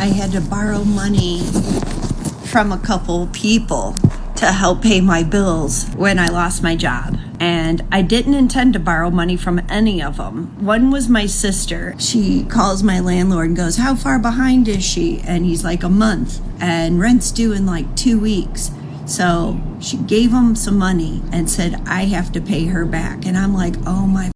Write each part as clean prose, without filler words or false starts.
I had to borrow money from a couple people to help pay my bills when I lost my job. And I didn't intend to borrow money from any of them. One was my sister. She calls my landlord and goes, "How far behind is she?" And he's like, "A month. And rent's due in like 2 weeks." So she gave him some money and said, "I have to pay her back." And I'm like, oh my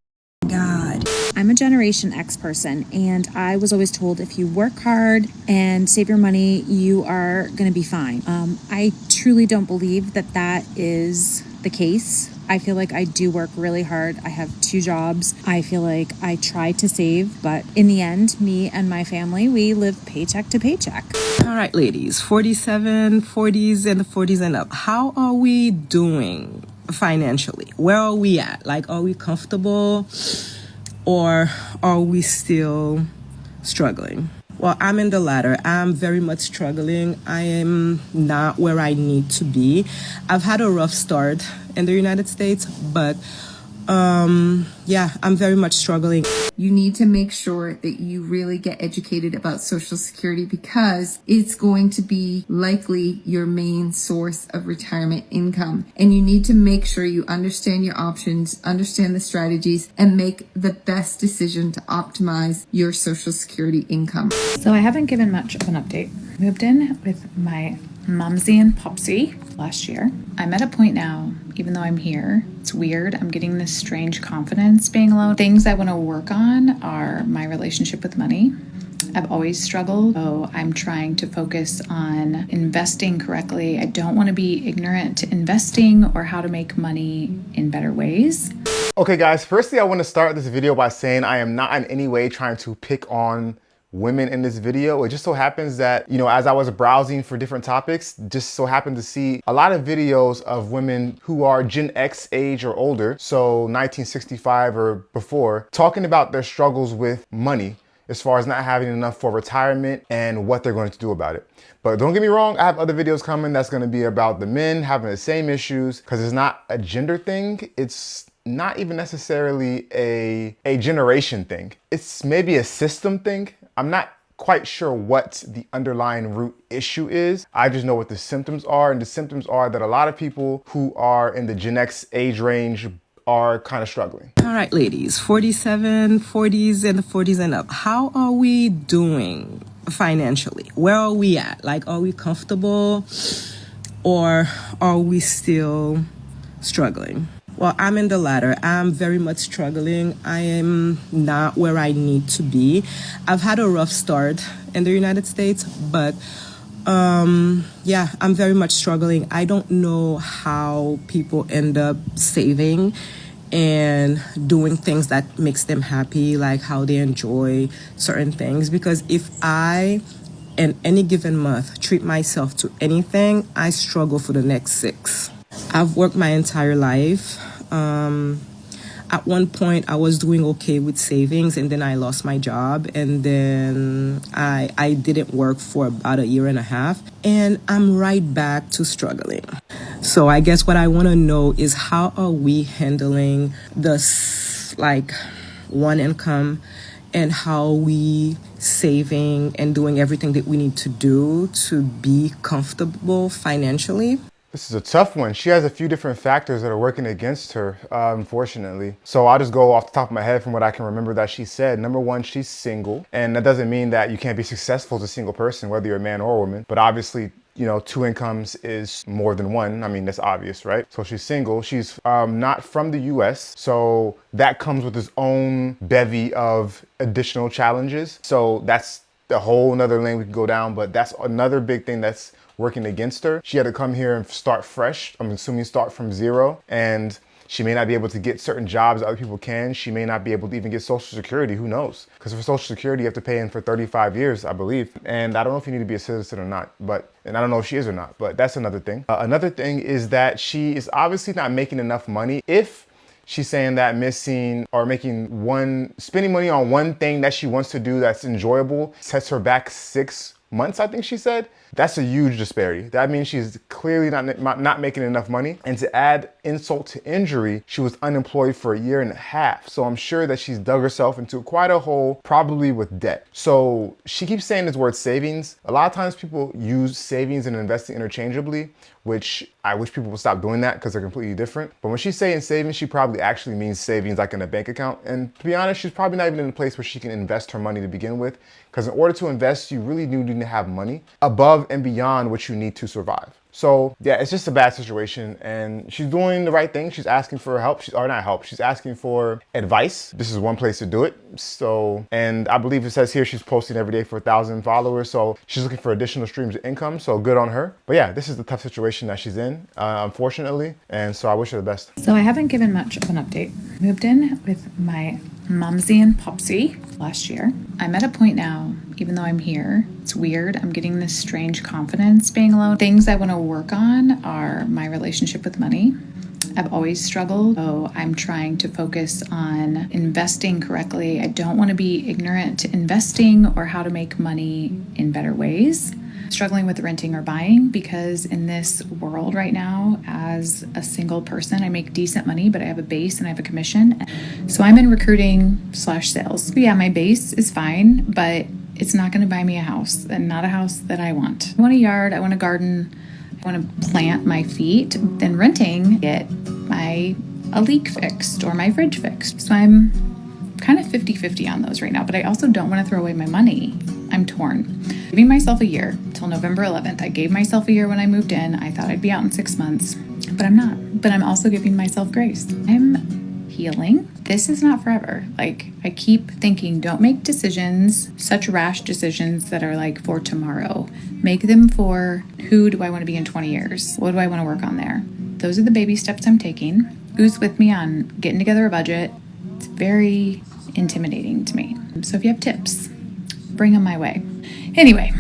God. I'm a Generation X person, and I was always told if you work hard and save your money, you are going to be fine. I truly don't believe that that is the case. I feel like I do work really hard. I have 2 jobs. I feel like I try to save, but in the end, me and my family, we live paycheck to paycheck. All right, ladies, 47, 40s, and the 40s and up. How are we doing financially? Where are we at? Like, are we comfortable or are we still struggling? Well, I'm in the latter. I'm very much struggling. I am not where I need to be. I've had a rough start in the United States, but yeah, I'm very much struggling. You need to make sure that you really get educated about Social Security because it's going to be likely your main source of retirement income. And you need to make sure you understand your options, understand the strategies, and make the best decision to optimize your Social Security income. So I haven't given much of an update. Moved in with my Mumsy and Popsy last year. I'm at a point now, even though I'm here, it's weird. I'm getting this strange confidence being alone. Things I want to work on are my relationship with money. I've always struggled, so I'm trying to focus on investing correctly. I don't want to be ignorant to investing or how to make money in better ways. Okay guys, firstly I want to start this video by saying I am not in any way trying to pick on women in this video. It just so happens that, as I was browsing for different topics, just so happened to see a lot of videos of women who are Gen X age or older, so 1965 or before, talking about their struggles with money as far as not having enough for retirement and what they're going to do about it. But don't get me wrong, I have other videos coming that's going to be about the men having the same issues, because it's not a gender thing. It's not even necessarily a generation thing. It's maybe a system thing. I'm not quite sure what the underlying root issue is. I just know what the symptoms are, and the symptoms are that a lot of people who are in the Gen X age range are kind of struggling. All right, ladies, 47, 40s, and the 40s and up. How are we doing financially? Where are we at? Like, are we comfortable or are we still struggling? Well, I'm in the latter. I'm very much struggling. I am not where I need to be. I've had a rough start in the United States, but yeah, I'm very much struggling. I don't know how people end up saving and doing things that makes them happy, like how they enjoy certain things. Because if I, in any given month, treat myself to anything, I struggle for the next 6. I've worked my entire life. At one point I was doing okay with savings, and then I lost my job, and then I didn't work for about 1.5 years, and I'm right back to struggling. So I guess what I want to know is, how are we handling this like one income, and how are we saving and doing everything that we need to do to be comfortable financially? This is a tough one. She has a few different factors that are working against her, unfortunately. So I'll just go off the top of my head from what I can remember that she said. Number one, she's single. And that doesn't mean that you can't be successful as a single person, whether you're a man or a woman. But obviously, 2 incomes is more than one. I mean, that's obvious, right? So she's single. She's not from the US. So that comes with its own bevy of additional challenges. So that's a whole nother lane we can go down. But that's another big thing that's working against her. She had to come here and start fresh. I'm assuming start from zero. And she may not be able to get certain jobs that other people can. She may not be able to even get Social Security. Who knows? Because for Social Security, you have to pay in for 35 years, I believe. And I don't know if you need to be a citizen or not, and I don't know if she is or not, but that's another thing. Another thing is that she is obviously not making enough money. If she's saying that spending money on one thing that she wants to do that's enjoyable sets her back 6 months, I think she said. That's a huge disparity. That means she's clearly not making enough money. And to add insult to injury, she was unemployed for a year and a half. So I'm sure that she's dug herself into quite a hole, probably with debt. So she keeps saying this word savings. A lot of times people use savings and investing interchangeably, which I wish people would stop doing that because they're completely different. But when she's saying savings, she probably actually means savings like in a bank account. And to be honest, she's probably not even in a place where she can invest her money to begin with. Because in order to invest, you really do need to have money above and beyond what you need to survive. So yeah, it's just a bad situation, and she's doing the right thing. She's asking for help. She's asking for advice. This is one place to do it. So, and I believe it says here she's posting every day for 1,000 followers. So she's looking for additional streams of income. So good on her. But yeah, this is the tough situation that she's in, unfortunately. And so I wish her the best. So I haven't given much of an update. Moved in with my momsy and popsy last year. I'm at a point now, even though I'm here, it's weird. I'm getting this strange confidence being alone. Things I want to work on are my relationship with money. I've always struggled, so I'm trying to focus on investing correctly. I don't want to be ignorant to investing or how to make money in better ways. Struggling with renting or buying, because in this world right now, as a single person, I make decent money, but I have a base and I have a commission. So I'm in recruiting/sales. But yeah, my base is fine, but it's not going to buy me a house, and not a house that I want. I want a yard, I want a garden, I want to plant my feet. Then renting, get a leak fixed or my fridge fixed. So I'm kind of 50-50 on those right now, but I also don't want to throw away my money. I'm torn. Giving myself a year till November 11th. I gave myself a year when I moved in. I thought I'd be out in 6 months, but I'm not. But I'm also giving myself grace. I'm healing. This is not forever. Like, I keep thinking, don't make decisions, such rash decisions that are like for tomorrow. Make them for who do I want to be in 20 years? What do I want to work on there? Those are the baby steps I'm taking. Who's with me on getting together a budget? It's very intimidating to me. So if you have tips, bring them my way. Anyway,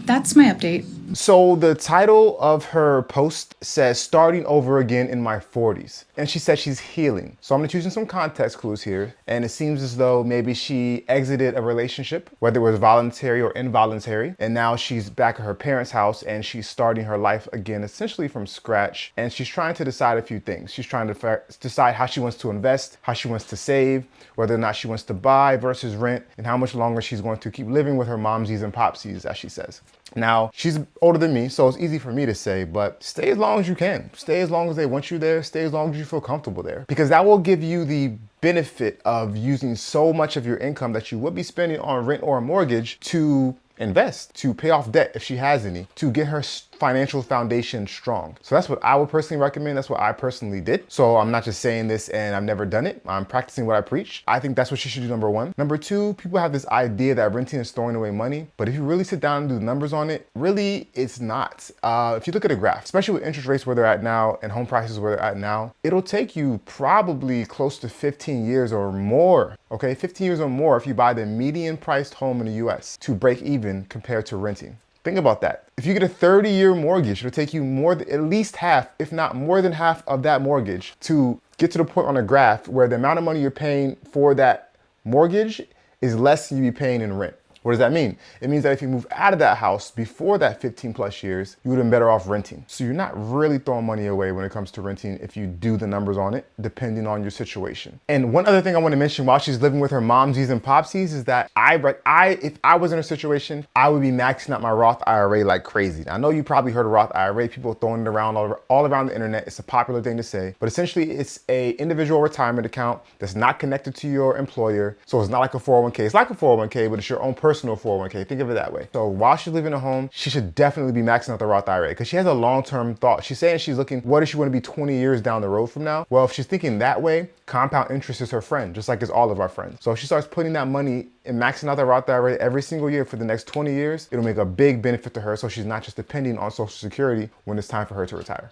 that's my update. So the title of her post says, starting over again in my 40s. And she said she's healing. So I'm gonna choose some context clues here. And it seems as though maybe she exited a relationship, whether it was voluntary or involuntary. And now she's back at her parents' house and she's starting her life again, essentially from scratch. And she's trying to decide a few things. She's trying to decide how she wants to invest, how she wants to save, whether or not she wants to buy versus rent, and how much longer she's going to keep living with her momsies and popsies, as she says. Now, she's older than me, so it's easy for me to say, but stay as long as you can. Stay as long as they want you there. Stay as long as you feel comfortable there. Because that will give you the benefit of using so much of your income that you would be spending on rent or a mortgage to invest, to pay off debt if she has any, to get her financial foundation strong. So that's what I would personally recommend. That's what I personally did. So I'm not just saying this and I've never done it. I'm practicing what I preach. I think that's what she should do, number one. Number two, people have this idea that renting is throwing away money, but if you really sit down and do the numbers on it, really it's not. If you look at a graph, especially with interest rates where they're at now and home prices where they're at now, it'll take you probably close to 15 years or more, okay? 15 years or more if you buy the median priced home in the US to break even compared to renting. Think about that. If you get a 30-year mortgage, it'll take you at least half, if not more than half of that mortgage to get to the point on a graph where the amount of money you're paying for that mortgage is less than you'd be paying in rent. What does that mean? It means that if you move out of that house before that 15 plus years, you would have been better off renting. So you're not really throwing money away when it comes to renting if you do the numbers on it, depending on your situation. And one other thing I want to mention while she's living with her momsies and popsies is that if I was in her situation, I would be maxing out my Roth IRA like crazy. Now, I know you probably heard of Roth IRA, people throwing it around all around the internet. It's a popular thing to say, but essentially it's a individual retirement account that's not connected to your employer. So it's not like a 401k. It's like a 401k, but it's your own personal 401k. Think of it that way. So while she's living at home, she should definitely be maxing out the Roth IRA because she has a long-term thought. She's saying she's looking, what if she want to be 20 years down the road from now? Well, if she's thinking that way, compound interest is her friend, just like it's all of our friends. So if she starts putting that money and maxing out the Roth IRA every single year for the next 20 years, it'll make a big benefit to her so she's not just depending on Social Security when it's time for her to retire.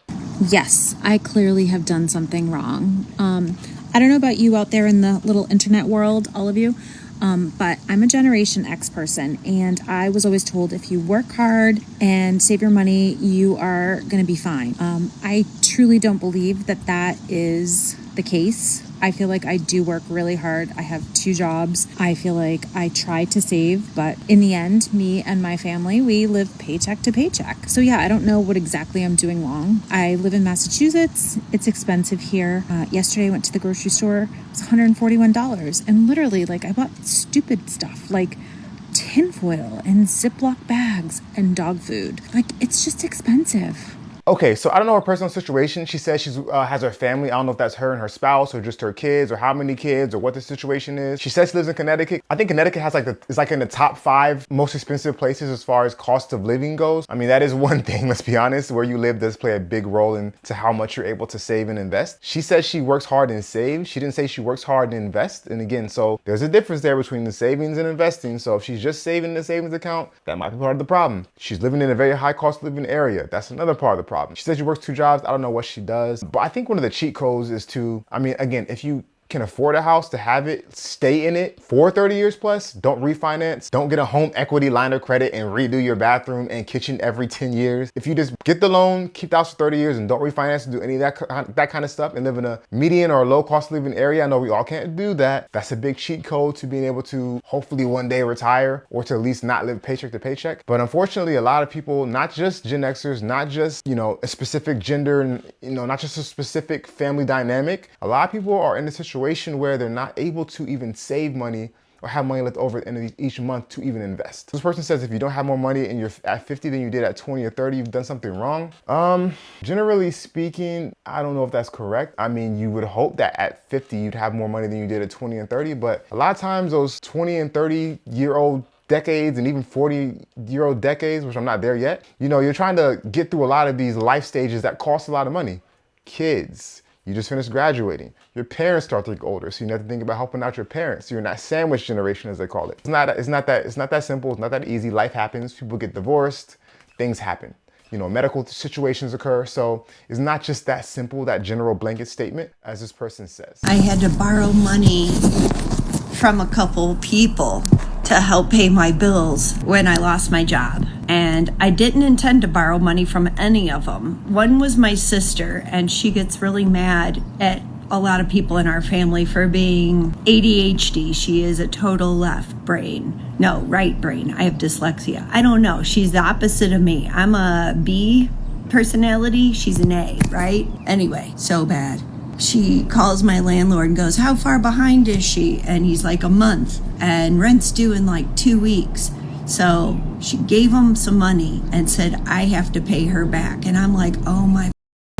Yes, I clearly have done something wrong. I don't know about you out there in the little internet world, all of you, but I'm a Generation X person, and I was always told if you work hard and save your money, you are going to be fine. I truly don't believe that that is the case. I feel like I do work really hard. I have 2 jobs. I feel like I try to save, but in the end, me and my family, we live paycheck to paycheck. So yeah, I don't know what exactly I'm doing wrong. I live in Massachusetts. It's expensive here. Yesterday I went to the grocery store. It was $141. And literally, like, I bought stupid stuff like tinfoil and Ziploc bags and dog food. Like, it's just expensive. Okay, so I don't know her personal situation. She says she's has her family. I don't know if that's her and her spouse or just her kids or how many kids or what the situation is. She says she lives in Connecticut. I think Connecticut has is like in the top 5 most expensive places as far as cost of living goes. I mean, that is one thing, let's be honest. Where you live does play a big role into how much you're able to save and invest. She says she works hard and saves. She didn't say she works hard and invests. And again, so there's a difference there between the savings and investing. So if she's just saving in the savings account, that might be part of the problem. She's living in a very high cost of living area. That's another part of the problem. She says she works 2 jobs. I don't know what she does, but I think one of the cheat codes is to, I mean, again, if you can afford a house, to have it, stay in it for 30 years plus. Don't refinance. Don't get a home equity line of credit and redo your bathroom and kitchen every 10 years. If you just get the loan, keep the house for 30 years and don't refinance and do any of that kind of stuff and live in a median or low cost of living area, I know we all can't do that. That's a big cheat code to being able to hopefully one day retire or to at least not live paycheck to paycheck. But unfortunately, a lot of people, not just Gen Xers, not just, a specific gender and, not just a specific family dynamic, a lot of people are in a situation where they're not able to even save money or have money left over at the end of each month to even invest. This person says if you don't have more money and you're at 50 than you did at 20 or 30, you've done something wrong. Generally speaking, I don't know if that's correct. I mean, you would hope that at 50 you'd have more money than you did at 20 and 30, but a lot of times those 20 and 30-year-old decades and even 40-year-old decades, which I'm not there yet, you're trying to get through a lot of these life stages that cost a lot of money. Kids. You just finished graduating. Your parents start to get older, so you have to think about helping out your parents. You're in that sandwich generation, as they call it. It's not that simple. It's not that easy. Life happens. People get divorced. Things happen. Medical situations occur. So it's not just that simple, that general blanket statement, as this person says. I had to borrow money from a couple people to help pay my bills when I lost my job. And I didn't intend to borrow money from any of them. One was my sister, and she gets really mad at a lot of people in our family for being ADHD. She is a total right brain. I have dyslexia. I don't know. She's the opposite of me. I'm a B personality. She's an A, right? Anyway, so bad. She calls my landlord and goes, "How far behind is she?" And he's like, "A month, and rent's due in like 2 weeks." So she gave him some money and said, "I have to pay her back." And I'm like, oh my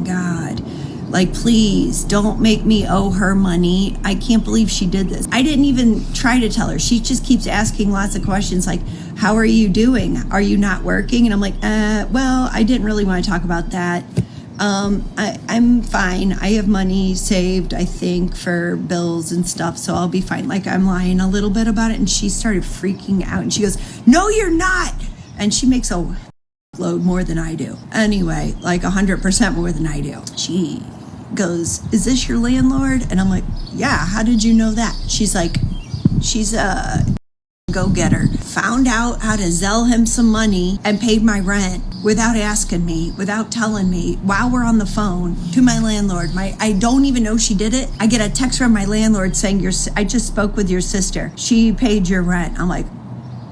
God, like, please don't make me owe her money. I can't believe she did this. I didn't even try to tell her. She just keeps asking lots of questions like, "How are you doing? Are you not working?" And I'm like, well, I didn't really want to talk about that. I'm fine. I have money saved, I think, for bills and stuff, so I'll be fine. Like, I'm lying a little bit about it. And she started freaking out and she goes, "No, you're not." And she makes a load more than I do. Anyway, like 100% more than I do. She goes, "Is this your landlord?" And I'm like, "Yeah, how did you know that?" She's like, "She's a go-getter. Found out how to Zelle him some money and paid my rent without asking me, without telling me, while we're on the phone to my landlord. I don't even know she did it. I get a text from my landlord saying, "I just spoke with your sister. She paid your rent." I'm like,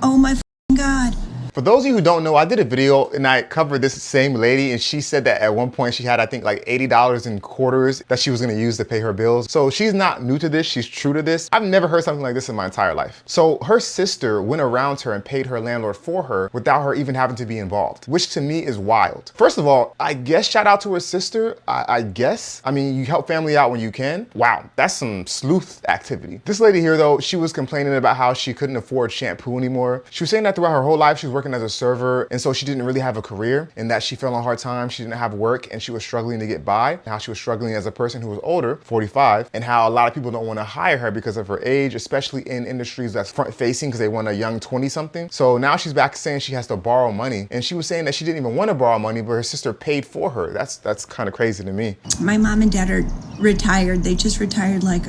oh my God. For those of you who don't know, I did a video and I covered this same lady, and she said that at one point she had, I think, like $80 in quarters that she was gonna use to pay her bills. So she's not new to this, she's true to this. I've never heard something like this in my entire life. So her sister went around her and paid her landlord for her without her even having to be involved, which to me is wild. First of all, I guess shout out to her sister, I guess. I mean, you help family out when you can. Wow, that's some sleuth activity. This lady here though, she was complaining about how she couldn't afford shampoo anymore. She was saying that throughout her whole life she was working as a server, and so she didn't really have a career, and that she fell on hard times, she didn't have work, and she was struggling to get by, and how she was struggling as a person who was older, 45, and how a lot of people don't want to hire her because of her age, especially in industries that's front-facing because they want a young 20-something. So now she's back saying she has to borrow money, and she was saying that she didn't even want to borrow money, but her sister paid for her. That's kind of crazy to me. My mom and dad are retired. They just retired like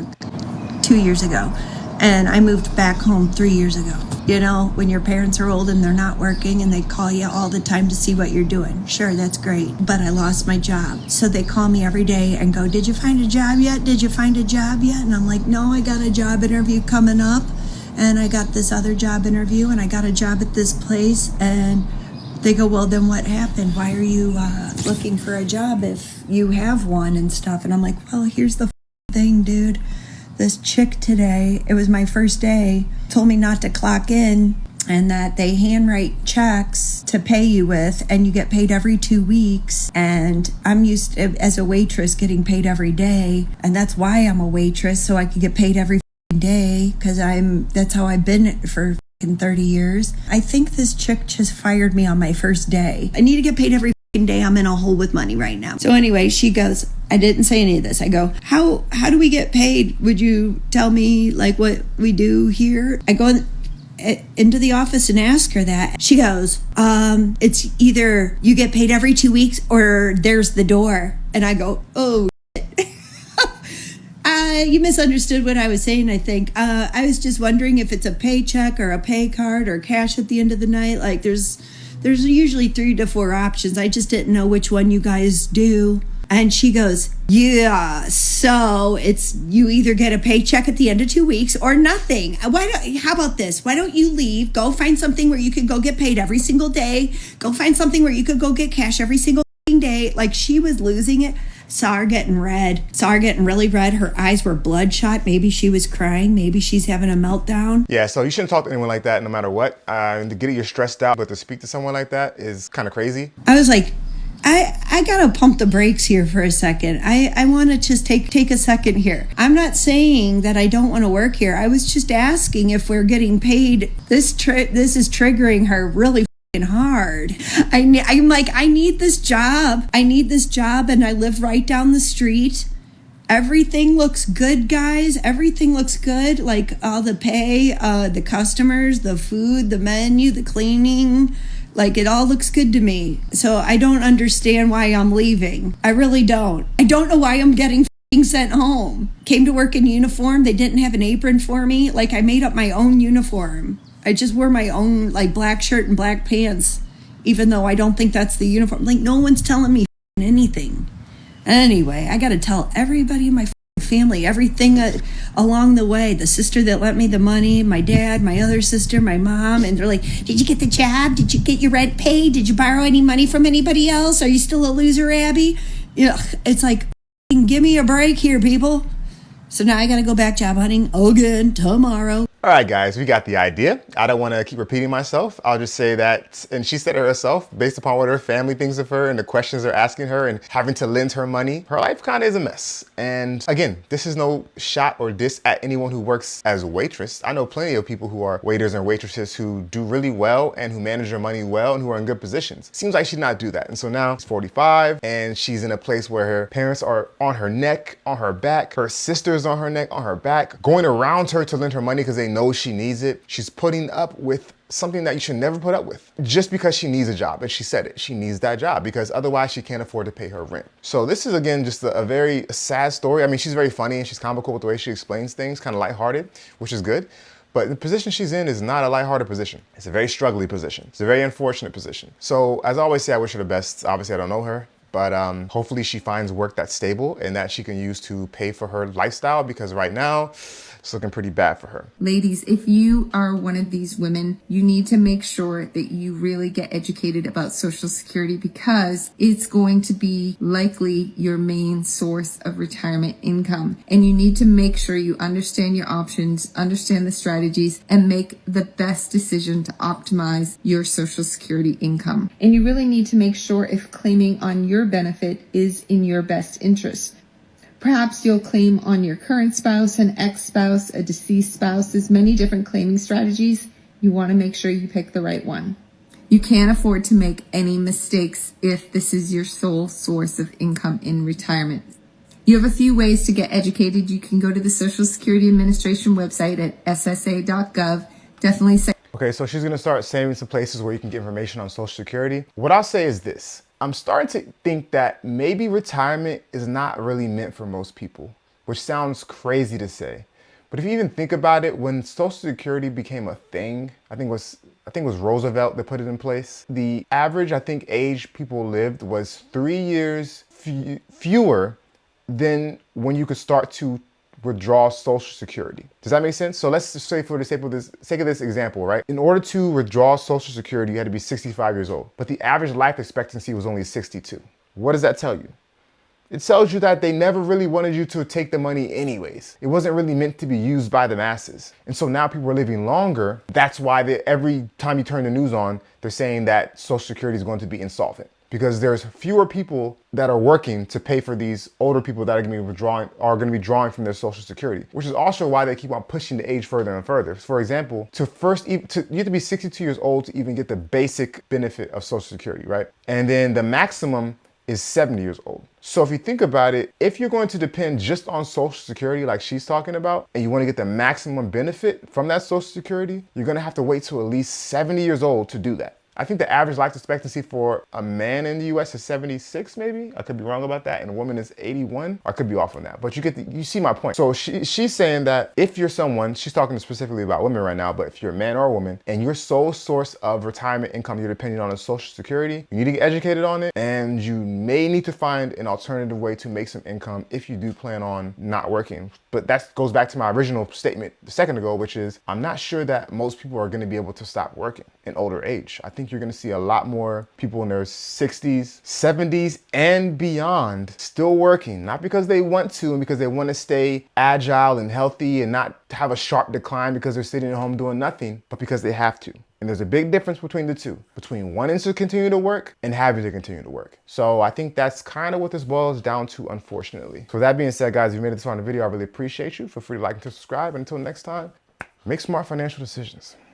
2 years ago. And I moved back home 3 years ago You know, when your parents are old and they're not working and they call you all the time to see what you're doing. Sure, that's great. But I lost my job. So they call me every day and go, did you find a job yet? Did you find a job yet? And I'm like, no, I got a job interview coming up. And I got this other job interview and I got a job at this place. And they go, well, then what happened? Why are you looking for a job if you have one and stuff? And I'm like, well, here's the thing, dude. This chick today, it was my first day, told me not to clock in and that they handwrite checks to pay you with and you get paid every 2 weeks. And I'm used to, as a waitress, getting paid every day. And that's why I'm a waitress, so I could get paid every day, because that's how I've been for 30 years. I think this chick just fired me on my first day. I need to get paid every day. I'm in a hole with money right now. So anyway, she goes, I didn't say any of this. I go, how do we get paid? Would you tell me like what we do here? I go into the office and ask her that. She goes, it's either you get paid every 2 weeks or there's the door. And I go, oh, you misunderstood what I was saying, I think. I was just wondering if it's a paycheck or a pay card or cash at the end of the night. Like there's usually 3 to 4 options. I just didn't know which one you guys do. And she goes, yeah, so it's you either get a paycheck at the end of 2 weeks or nothing. How about this? Why don't you leave, go find something where you could go get paid every single day, go find something where you could go get cash every single day. Like she was losing it. Saw her getting red, saw her getting really red. Her eyes were bloodshot. Maybe she was crying. Maybe she's having a meltdown. Yeah, so you shouldn't talk to anyone like that no matter what. To get you stressed out, but to speak to someone like that is kind of crazy. I was like, I gotta pump the brakes here for a second. I want to just take a second here. I'm not saying that I don't want to work here. I was just asking if we're getting paid. This is triggering her really hard. I'm like, I need this job. And I live right down the street. Everything looks good, guys. Everything looks good. Like all the pay, the customers, the food, the menu, the cleaning. Like it all looks good to me. So I don't understand why I'm leaving. I really don't. I don't know why I'm getting sent home. Came to work in uniform. They didn't have an apron for me. Like I made up my own uniform. I just wore my own like black shirt and black pants, even though I don't think that's the uniform. Like no one's telling me anything. Anyway, I got to tell everybody in my family everything along the way. The sister that lent me the money, my dad, my other sister, my mom, and they're like, did you get the job? Did you get your rent paid? Did you borrow any money from anybody else? Are you still a loser, Abby? It's like, give me a break here, people. So now I got to go back job hunting again tomorrow. All right, guys, we got the idea. I don't want to keep repeating myself. I'll just say that, and she said it herself, based upon what her family thinks of her and the questions they're asking her and having to lend her money, her life kind of is a mess. And again, this is no shot or diss at anyone who works as a waitress. I know plenty of people who are waiters and waitresses who do really well and who manage their money well and who are in good positions. Seems like she did not do that. And so now she's 45 and she's in a place where her parents are on her neck, on her back, her sister's on her neck, on her back, going around her to lend her money because they know she needs it. She's putting up with something that you should never put up with just because she needs a job. And she said it, she needs that job because otherwise she can't afford to pay her rent. So this is again, just a very sad story. I mean, she's very funny and she's comical with the way she explains things, kind of lighthearted, which is good. But the position she's in is not a lighthearted position. It's a very struggly position. It's a very unfortunate position. So as I always say, I wish her the best. Obviously I don't know her, but hopefully she finds work that's stable and that she can use to pay for her lifestyle, because right now it's looking pretty bad for her. Ladies, if you are one of these women, you need to make sure that you really get educated about Social Security, because it's going to be likely your main source of retirement income. And you need to make sure you understand your options, understand the strategies, and make the best decision to optimize your Social Security income. And you really need to make sure if claiming on your benefit is in your best interest. Perhaps you'll claim on your current spouse, an ex-spouse, a deceased spouse. There's many different claiming strategies. You want to make sure you pick the right one. You can't afford to make any mistakes if this is your sole source of income in retirement. You have a few ways to get educated. You can go to the Social Security Administration website at ssa.gov. Definitely say. Okay, so she's gonna start saving some places where you can get information on Social Security. What I'll say is this. I'm starting to think that maybe retirement is not really meant for most people, which sounds crazy to say. But if you even think about it, when Social Security became a thing, I think it was Roosevelt that put it in place. The average, I think, age people lived was 3 years fewer than when you could start to withdraw Social Security. Does that make sense? So let's just say, for the sake of this example, right? In order to withdraw Social Security, you had to be 65 years old, but the average life expectancy was only 62. What does that tell you? It tells you that they never really wanted you to take the money anyways. It wasn't really meant to be used by the masses. And so now people are living longer. That's why every time you turn the news on, they're saying that Social Security is going to be insolvent, because there's fewer people that are working to pay for these older people that are going to be drawing from their Social Security, which is also why they keep on pushing the age further and further. For example, you have to be 62 years old to even get the basic benefit of Social Security, right? And then the maximum is 70 years old. So if you think about it, if you're going to depend just on Social Security like she's talking about, and you want to get the maximum benefit from that Social Security, you're going to have to wait till at least 70 years old to do that. I think the average life expectancy for a man in the US is 76, maybe. I could be wrong about that. And a woman is 81. I could be off on that. But you see my point. So she's saying that if you're someone, she's talking specifically about women right now, but if you're a man or a woman and your sole source of retirement income you're depending on is Social Security, you need to get educated on it, and you may need to find an alternative way to make some income if you do plan on not working. But that goes back to my original statement a second ago, which is I'm not sure that most people are going to be able to stop working in older age. I think you're going to see a lot more people in their 60s, 70s, and beyond still working, not because they want to and because they want to stay agile and healthy and not have a sharp decline because they're sitting at home doing nothing, but because they have to. And there's a big difference between the two, between wanting to continue to work and having to continue to work. So I think that's kind of what this boils down to, unfortunately. So with that being said, guys, if you made it this far in the video, I really appreciate you. Feel free to like and to subscribe. And until next time, make smart financial decisions.